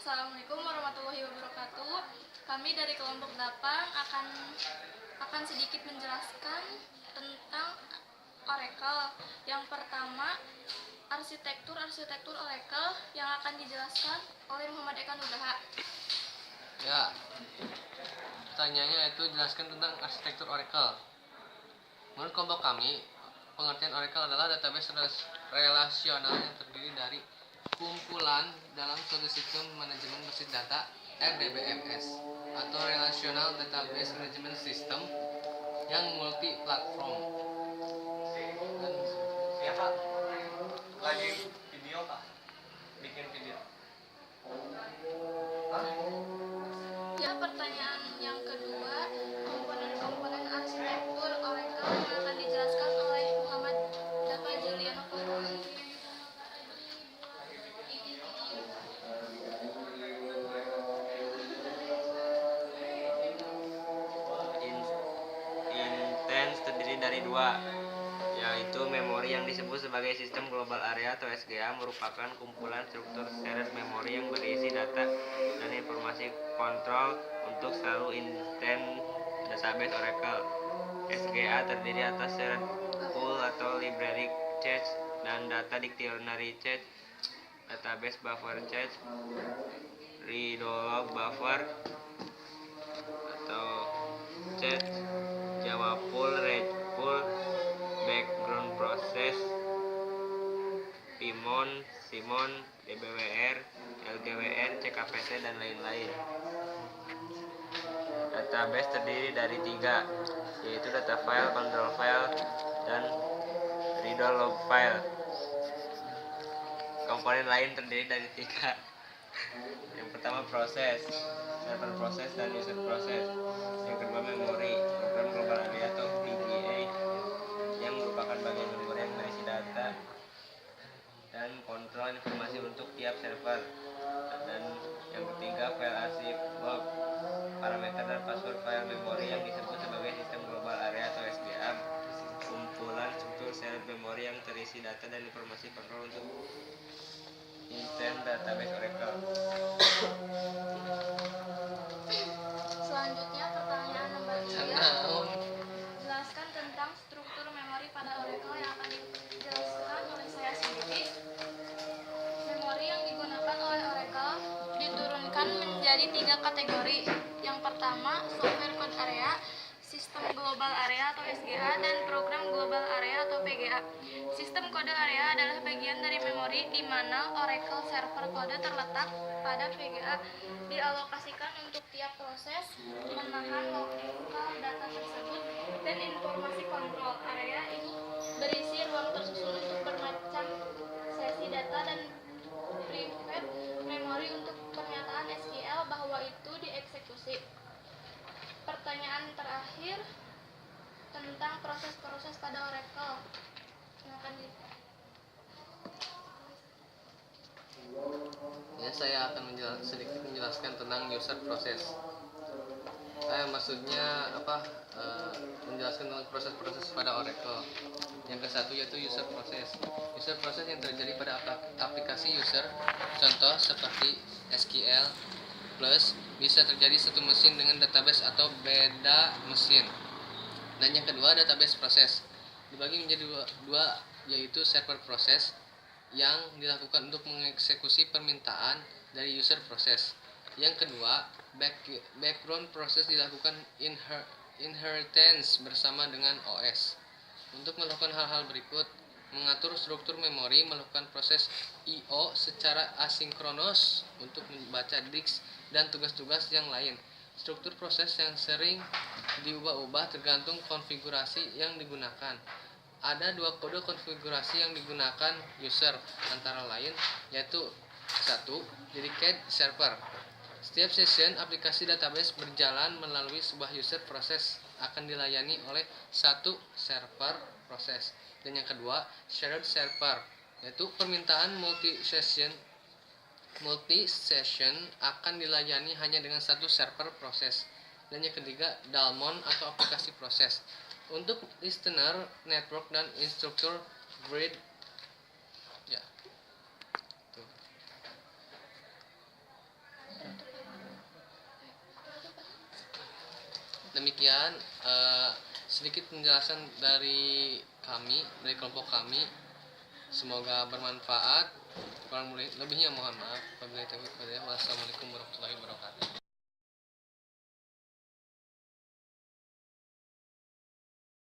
Assalamualaikum warahmatullahi wabarakatuh. Kami dari kelompok 8 akan sedikit menjelaskan tentang Oracle. Yang pertama, arsitektur Oracle yang akan dijelaskan oleh Muhammad Eka Nugraha. Ya, pertanyaannya itu jelaskan tentang arsitektur Oracle. Menurut kelompok kami, pengertian Oracle adalah database relasional yang terdiri dari kumpulan dalam suatu sistem manajemen basis data RDBMS atau Relational Database Management System yang multi platform. Siapa? Lagi video kah? Bikin video. Ya, pertanyaan yang kedua, komponen-komponen arsitektur Oracle yang akan dijelaskan oleh Muhammad Dafa Juliano Fahmi. Instance terdiri dari dua, yaitu memori yang disebut sebagai Sistem Global Area atau SGA merupakan kumpulan struktur shared memori yang berisi data dan informasi kontrol untuk selalu instance database Oracle. SGA terdiri atas shared pool atau library cache dan data dictionary cache, database buffer cache, readolog buffer atau cache, Java pool, read pool, background process, Pimon, Simon, DBWR, LGWR, CKPT, dan lain-lain. Database terdiri dari tiga, yaitu data file, control file, dan reader log file. Komponen lain terdiri dari tiga. Yang pertama proses, server proses dan user proses. Yang kedua memori, program global area atau PGA, yang merupakan bagian memori yang berisi data dan kontrol informasi untuk tiap server. Dan yang ketiga file arsip, log, parameter dan password file memori yang disebut sebagai sistem global area atau SGA, kumpulan struktur shared memori yang terisi data dan informasi kontrol untuk instance database Oracle. Selanjutnya, pertanyaan nomor 3. Jelaskan tentang struktur memori pada Oracle yang akan dijelaskan oleh saya sendiri. Memori yang digunakan oleh Oracle diturunkan menjadi 3 kategori. Yang pertama, software code area, sistem global area atau SGA, dan program global area atau PGA. Sistem kode area adalah bagian dari memori di mana Oracle server kode terletak pada PGA, dialokasikan untuk tiap proses, menahan lokal data tersebut, dan informasi kontrol. Area ini berisi ruang tersusun untuk bermacam sesi data dan private memory untuk pernyataan SQL bahwa itu dieksekusi. Pertanyaan terakhir tentang proses-proses pada Oracle. Ya, saya akan sedikit menjelaskan tentang user process. Maksudnya menjelaskan tentang proses-proses pada Oracle. Yang ke-1 yaitu user process. User process yang terjadi pada aplikasi user. Contoh seperti SQL plus bisa terjadi satu mesin dengan database atau beda mesin. Dan yang kedua, database process dibagi menjadi dua, yaitu server process yang dilakukan untuk mengeksekusi permintaan dari user process. Yang kedua, background process dilakukan inheritance bersama dengan OS. Untuk melakukan hal-hal berikut: mengatur struktur memori, melakukan proses I/O secara asinkronos untuk membaca disk dan tugas-tugas yang lain. Struktur proses yang sering diubah-ubah tergantung konfigurasi yang digunakan. Ada 2 kode konfigurasi yang digunakan user, antara lain yaitu 1. Dedicated server. Setiap session aplikasi database berjalan melalui sebuah user process akan dilayani oleh satu server proses. Dan yang kedua, shared server, yaitu permintaan multi-session akan dilayani hanya dengan satu server proses. Dan yang ketiga, daemon atau aplikasi proses. Untuk listener, network, dan instructor grid. Ya. Tuh. Demikian sedikit penjelasan dari kami, dari kelompok kami. Semoga bermanfaat. Kurang lebihnya mohon maaf. Wassalamualaikum warahmatullahi wabarakatuh.